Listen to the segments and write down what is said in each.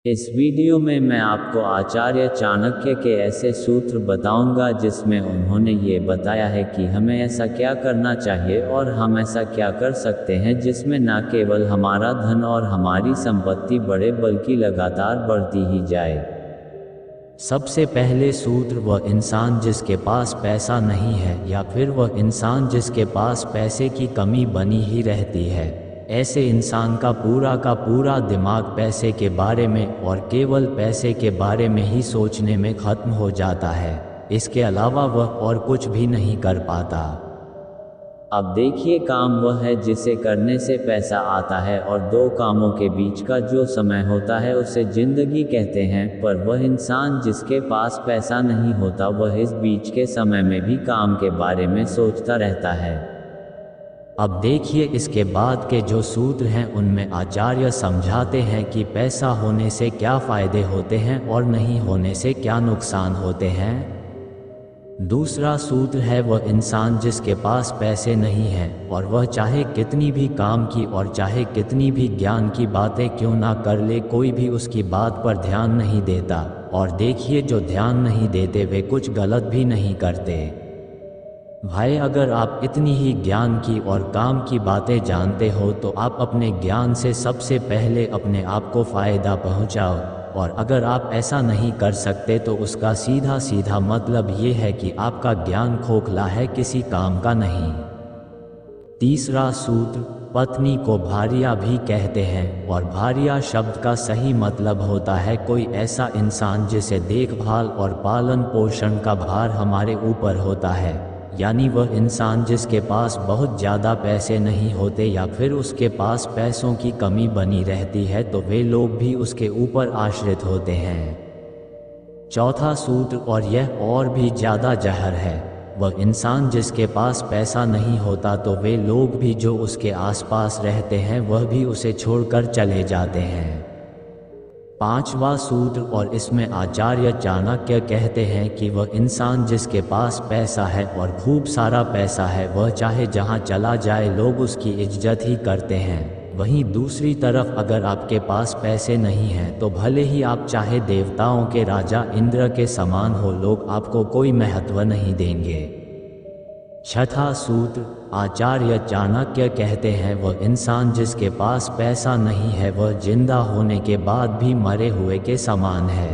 इस वीडियो में मैं आपको आचार्य चाणक्य के ऐसे सूत्र बताऊंगा जिसमें उन्होंने ये बताया है कि हमें ऐसा क्या करना चाहिए और हम ऐसा क्या कर सकते हैं जिसमें न केवल हमारा धन और हमारी संपत्ति बढ़े बल्कि लगातार बढ़ती ही जाए। सबसे पहले सूत्र, वह इंसान जिसके पास पैसा नहीं है या फिर वह इंसान जिसके पास पैसे की कमी बनी ही रहती है, ऐसे इंसान का पूरा दिमाग पैसे के बारे में और केवल पैसे के बारे में ही सोचने में ख़त्म हो जाता है। इसके अलावा वह और कुछ भी नहीं कर पाता। अब देखिए, काम वह है जिसे करने से पैसा आता है और दो कामों के बीच का जो समय होता है उसे जिंदगी कहते हैं। पर वह इंसान जिसके पास पैसा नहीं होता वह इस बीच के समय में भी काम के बारे में सोचता रहता है। अब देखिए, इसके बाद के जो सूत्र हैं उनमें आचार्य समझाते हैं कि पैसा होने से क्या फ़ायदे होते हैं और नहीं होने से क्या नुकसान होते हैं। दूसरा सूत्र है, वह इंसान जिसके पास पैसे नहीं हैं और वह चाहे कितनी भी काम की और चाहे कितनी भी ज्ञान की बातें क्यों ना कर ले, कोई भी उसकी बात पर ध्यान नहीं देता। और देखिए, जो ध्यान नहीं देते वे कुछ गलत भी नहीं करते। भाई, अगर आप इतनी ही ज्ञान की और काम की बातें जानते हो तो आप अपने ज्ञान से सबसे पहले अपने आप को फ़ायदा पहुंचाओ। और अगर आप ऐसा नहीं कर सकते तो उसका सीधा सीधा मतलब ये है कि आपका ज्ञान खोखला है, किसी काम का नहीं। तीसरा सूत्र, पत्नी को भार्या भी कहते हैं और भार्या शब्द का सही मतलब होता है कोई ऐसा इंसान जिसे देखभाल और पालन पोषण का भार हमारे ऊपर होता है। यानी वह इंसान जिसके पास बहुत ज़्यादा पैसे नहीं होते या फिर उसके पास पैसों की कमी बनी रहती है तो वे लोग भी उसके ऊपर आश्रित होते हैं। चौथा सूत्र, और यह और भी ज़्यादा जहर है, वह इंसान जिसके पास पैसा नहीं होता तो वे लोग भी जो उसके आसपास रहते हैं वह भी उसे छोड़कर चले जाते हैं। पांचवा सूत्र, और इसमें आचार्य चाणक्य कहते हैं कि वह इंसान जिसके पास पैसा है और खूब सारा पैसा है, वह चाहे जहां चला जाए लोग उसकी इज्जत ही करते हैं। वहीं दूसरी तरफ अगर आपके पास पैसे नहीं हैं तो भले ही आप चाहे देवताओं के राजा इंद्र के समान हो, लोग आपको कोई महत्व नहीं देंगे। छठा सूत्र, आचार्य चाणक्य कहते हैं वह इंसान जिसके पास पैसा नहीं है वह जिंदा होने के बाद भी मरे हुए के समान है।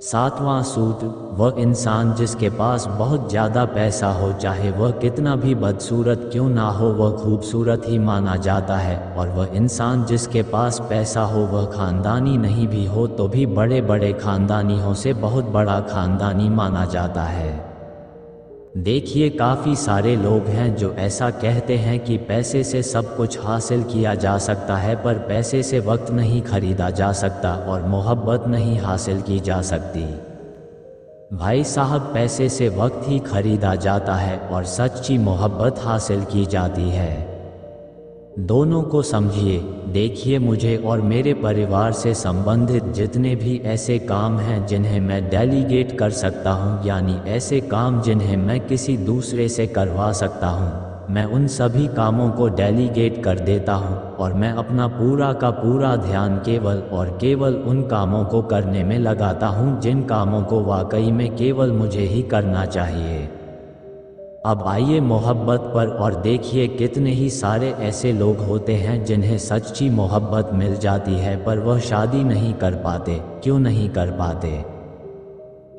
सातवां सूत्र, वह इंसान जिसके पास बहुत ज़्यादा पैसा हो, चाहे वह कितना भी बदसूरत क्यों ना हो, वह खूबसूरत ही माना जाता है। और वह इंसान जिसके पास पैसा हो वह खानदानी नहीं भी हो तो भी बड़े बड़े खानदानियों से बहुत बड़ा खानदानी माना जाता है। देखिए, काफ़ी सारे लोग हैं जो ऐसा कहते हैं कि पैसे से सब कुछ हासिल किया जा सकता है, पर पैसे से वक्त नहीं खरीदा जा सकता और मोहब्बत नहीं हासिल की जा सकती। भाई साहब, पैसे से वक्त ही खरीदा जाता है और सच्ची मोहब्बत हासिल की जाती है। दोनों को समझिए। देखिए, मुझे और मेरे परिवार से संबंधित जितने भी ऐसे काम हैं जिन्हें मैं डेलीगेट कर सकता हूं, यानी ऐसे काम जिन्हें मैं किसी दूसरे से करवा सकता हूं, मैं उन सभी कामों को डेलीगेट कर देता हूं और मैं अपना पूरा का पूरा ध्यान केवल और केवल उन कामों को करने में लगाता हूं जिन कामों को वाकई में केवल मुझे ही करना चाहिए। अब आइए मोहब्बत पर, और देखिए कितने ही सारे ऐसे लोग होते हैं जिन्हें सच्ची मोहब्बत मिल जाती है पर वह शादी नहीं कर पाते। क्यों नहीं कर पाते?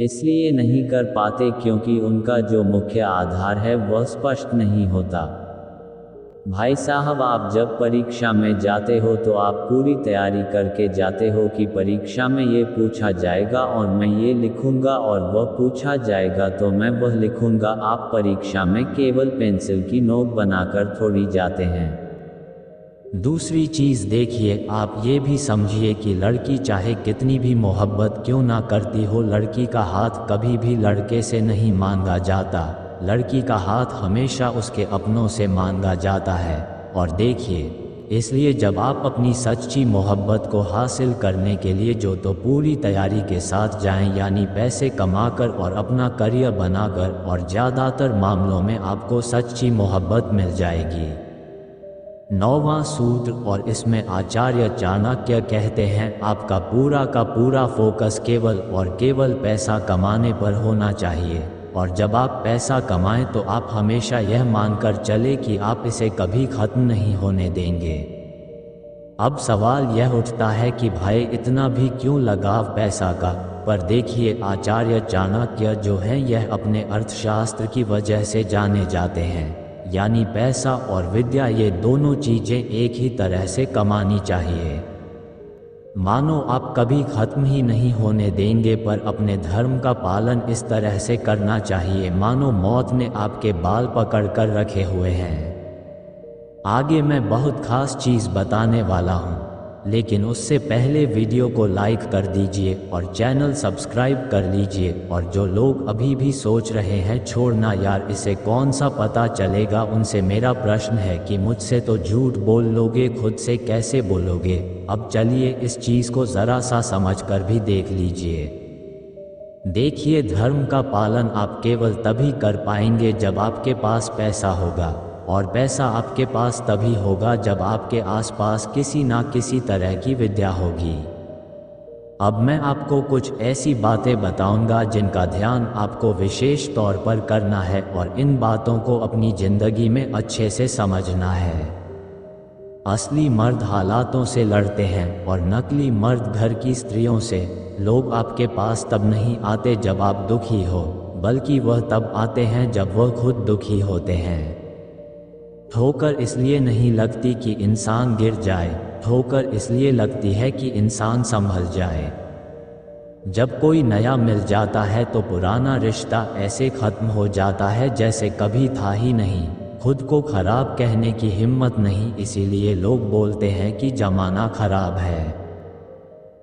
इसलिए नहीं कर पाते क्योंकि उनका जो मुख्य आधार है वह स्पष्ट नहीं होता। भाई साहब, आप जब परीक्षा में जाते हो तो आप पूरी तैयारी करके जाते हो कि परीक्षा में ये पूछा जाएगा और मैं ये लिखूंगा और वह पूछा जाएगा तो मैं वह लिखूंगा। आप परीक्षा में केवल पेंसिल की नोक बनाकर थोड़ी जाते हैं। दूसरी चीज़ देखिए, आप ये भी समझिए कि लड़की चाहे कितनी भी मोहब्बत क्यों ना करती हो, लड़की का हाथ कभी भी लड़के से नहीं मांगा जाता। लड़की का हाथ हमेशा उसके अपनों से मांगा जाता है। और देखिए, इसलिए जब आप अपनी सच्ची मोहब्बत को हासिल करने के लिए जो तो पूरी तैयारी के साथ जाएं, यानी पैसे कमाकर और अपना करियर बनाकर, और ज़्यादातर मामलों में आपको सच्ची मोहब्बत मिल जाएगी। 9वां सूत्र, और इसमें आचार्य चाणक्य कहते हैं आपका पूरा का पूरा फोकस केवल और केवल पैसा कमाने पर होना चाहिए, और जब आप पैसा कमाएं तो आप हमेशा यह मानकर चले कि आप इसे कभी खत्म नहीं होने देंगे। अब सवाल यह उठता है कि भाई इतना भी क्यों लगाव पैसा का, पर देखिए आचार्य चाणक्य जो हैं यह अपने अर्थशास्त्र की वजह से जाने जाते हैं, यानी पैसा और विद्या ये दोनों चीज़ें एक ही तरह से कमानी चाहिए। मानो आप कभी खत्म ही नहीं होने देंगे, पर अपने धर्म का पालन इस तरह से करना चाहिए मानो मौत ने आपके बाल पकड़ कर रखे हुए हैं। आगे मैं बहुत खास चीज़ बताने वाला हूँ, लेकिन उससे पहले वीडियो को लाइक कर दीजिए और चैनल सब्सक्राइब कर लीजिए। और जो लोग अभी भी सोच रहे हैं छोड़ना यार इसे कौन सा पता चलेगा, उनसे मेरा प्रश्न है कि मुझसे तो झूठ बोल लोगे, खुद से कैसे बोलोगे। अब चलिए इस चीज़ को ज़रा सा समझ कर भी देख लीजिए। देखिए, धर्म का पालन आप केवल तभी कर पाएंगे जब आपके पास पैसा होगा, और पैसा आपके पास तभी होगा जब आपके आसपास किसी ना किसी तरह की विद्या होगी। अब मैं आपको कुछ ऐसी बातें बताऊंगा जिनका ध्यान आपको विशेष तौर पर करना है, और इन बातों को अपनी ज़िंदगी में अच्छे से समझना है। असली मर्द हालातों से लड़ते हैं और नकली मर्द घर की स्त्रियों से। लोग आपके पास तब नहीं आते जब आप दुखी हो, बल्कि वह तब आते हैं जब वह खुद दुखी होते हैं। ठोकर इसलिए नहीं लगती कि इंसान गिर जाए, ठोकर इसलिए लगती है कि इंसान संभल जाए। जब कोई नया मिल जाता है तो पुराना रिश्ता ऐसे खत्म हो जाता है जैसे कभी था ही नहीं। खुद को खराब कहने की हिम्मत नहीं, इसीलिए लोग बोलते हैं कि जमाना खराब है।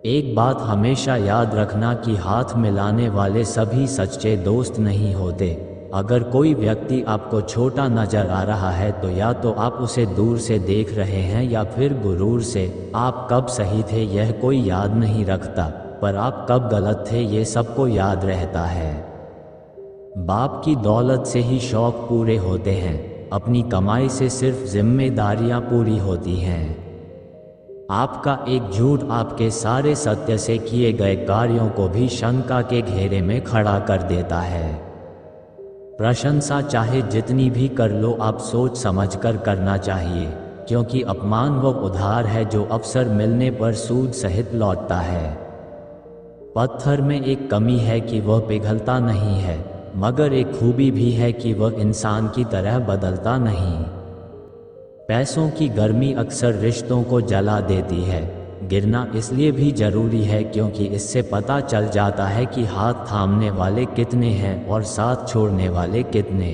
एक बात हमेशा याद रखना कि हाथ मिलाने वाले सभी सच्चे दोस्त नहीं होते। अगर कोई व्यक्ति आपको छोटा नजर आ रहा है तो या तो आप उसे दूर से देख रहे हैं या फिर गुरूर से। आप कब सही थे यह कोई याद नहीं रखता, पर आप कब गलत थे ये सबको याद रहता है। बाप की दौलत से ही शौक पूरे होते हैं, अपनी कमाई से सिर्फ जिम्मेदारियां पूरी होती हैं। आपका एक झूठ आपके सारे सत्य से किए गए कार्यों को भी शंका के घेरे में खड़ा कर देता है। प्रशंसा चाहे जितनी भी कर लो, आप सोच समझकर करना चाहिए, क्योंकि अपमान वह उधार है जो अवसर मिलने पर सूद सहित लौटता है। पत्थर में एक कमी है कि वह पिघलता नहीं है, मगर एक खूबी भी है कि वह इंसान की तरह बदलता नहीं। पैसों की गर्मी अक्सर रिश्तों को जला देती है। गिरना इसलिए भी जरूरी है क्योंकि इससे पता चल जाता है कि हाथ थामने वाले कितने हैं और साथ छोड़ने वाले कितने।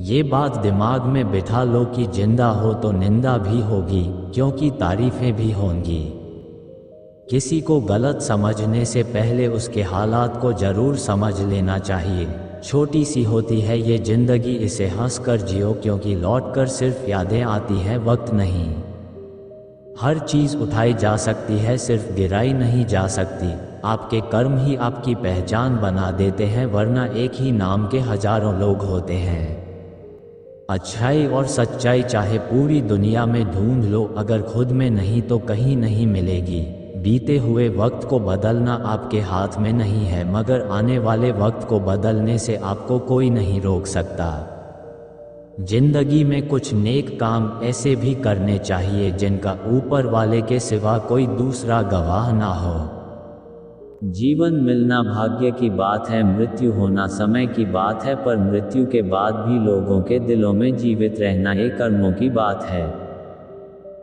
ये बात दिमाग में बिठा लो कि जिंदा हो तो निंदा भी होगी, क्योंकि तारीफें भी होंगी। किसी को गलत समझने से पहले उसके हालात को जरूर समझ लेना चाहिए। छोटी सी होती है ये जिंदगी, इसे हंसकर जियो, क्योंकि लौटकर सिर्फ यादें आती हैं, वक्त नहीं। हर चीज़ उठाई जा सकती है, सिर्फ गिराई नहीं जा सकती। आपके कर्म ही आपकी पहचान बना देते हैं, वरना एक ही नाम के हजारों लोग होते हैं। अच्छाई और सच्चाई चाहे पूरी दुनिया में ढूंढ लो, अगर खुद में नहीं तो कहीं नहीं मिलेगी। बीते हुए वक्त को बदलना आपके हाथ में नहीं है, मगर आने वाले वक्त को बदलने से आपको कोई नहीं रोक सकता। जिंदगी में कुछ नेक काम ऐसे भी करने चाहिए जिनका ऊपर वाले के सिवा कोई दूसरा गवाह ना हो। जीवन मिलना भाग्य की बात है, मृत्यु होना समय की बात है, पर मृत्यु के बाद भी लोगों के दिलों में जीवित रहना ये कर्मों की बात है।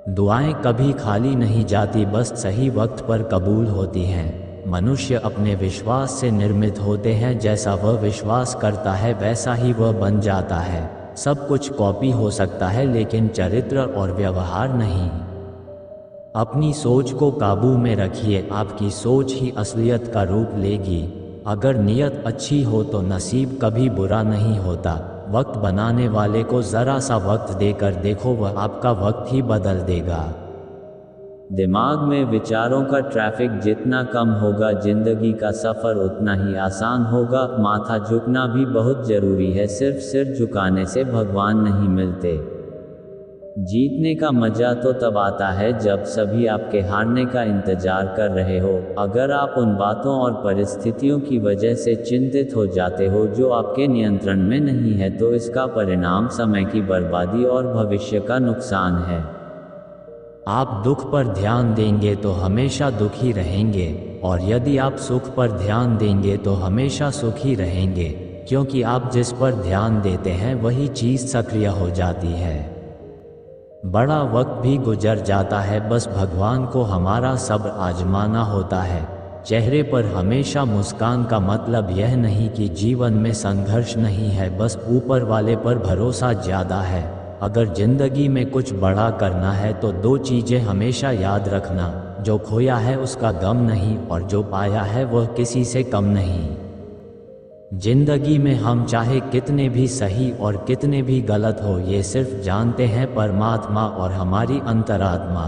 दुआएं कभी खाली नहीं जाती, बस सही वक्त पर कबूल होती हैं। मनुष्य अपने विश्वास से निर्मित होते हैं, जैसा वह विश्वास करता है वैसा ही वह बन जाता है। सब कुछ कॉपी हो सकता है, लेकिन चरित्र और व्यवहार नहीं। अपनी सोच को काबू में रखिए, आपकी सोच ही असलियत का रूप लेगी। अगर नीयत अच्छी हो तो नसीब कभी बुरा नहीं होता। वक्त बनाने वाले को ज़रा सा वक्त देकर देखो, वह आपका वक्त ही बदल देगा। दिमाग में विचारों का ट्रैफिक जितना कम होगा, जिंदगी का सफ़र उतना ही आसान होगा। माथा झुकना भी बहुत ज़रूरी है, सिर्फ सिर झुकाने से भगवान नहीं मिलते। जीतने का मजा तो तब आता है जब सभी आपके हारने का इंतजार कर रहे हो। अगर आप उन बातों और परिस्थितियों की वजह से चिंतित हो जाते हो जो आपके नियंत्रण में नहीं है, तो इसका परिणाम समय की बर्बादी और भविष्य का नुकसान है। आप दुख पर ध्यान देंगे तो हमेशा दुखी रहेंगे, और यदि आप सुख पर ध्यान देंगे तो हमेशा सुखी रहेंगे, क्योंकि आप जिस पर ध्यान देते हैं वही चीज़ सक्रिय हो जाती है। बड़ा वक्त भी गुजर जाता है, बस भगवान को हमारा सब्र आजमाना होता है। चेहरे पर हमेशा मुस्कान का मतलब यह नहीं कि जीवन में संघर्ष नहीं है, बस ऊपर वाले पर भरोसा ज़्यादा है। अगर जिंदगी में कुछ बड़ा करना है तो दो चीज़ें हमेशा याद रखना, जो खोया है उसका गम नहीं, और जो पाया है वह किसी से कम नहीं। जिंदगी में हम चाहे कितने भी सही और कितने भी गलत हो, ये सिर्फ जानते हैं परमात्मा और हमारी अंतरात्मा।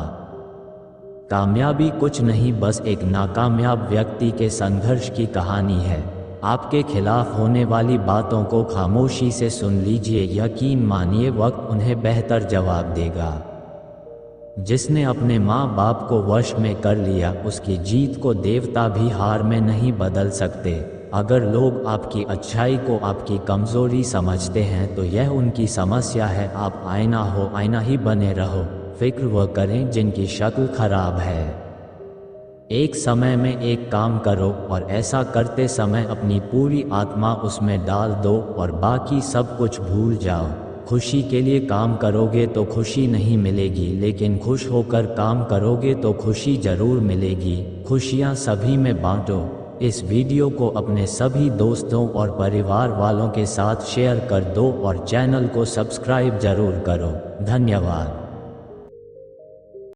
कामयाबी कुछ नहीं, बस एक नाकामयाब व्यक्ति के संघर्ष की कहानी है। आपके खिलाफ होने वाली बातों को खामोशी से सुन लीजिए, यकीन मानिए वक्त उन्हें बेहतर जवाब देगा। जिसने अपने माँ बाप को वश में कर लिया, उसकी जीत को देवता भी हार में नहीं बदल सकते। अगर लोग आपकी अच्छाई को आपकी कमज़ोरी समझते हैं तो यह उनकी समस्या है। आप आईना हो, आईना ही बने रहो। फिक्र वह करें जिनकी शक्ल खराब है। एक समय में एक काम करो और ऐसा करते समय अपनी पूरी आत्मा उसमें डाल दो और बाकी सब कुछ भूल जाओ। खुशी के लिए काम करोगे तो खुशी नहीं मिलेगी, लेकिन खुश होकर काम करोगे तो खुशी जरूर मिलेगी। खुशियाँ सभी में बांटो। इस वीडियो को अपने सभी दोस्तों और परिवार वालों के साथ शेयर कर दो और चैनल को सब्सक्राइब जरूर करो। धन्यवाद।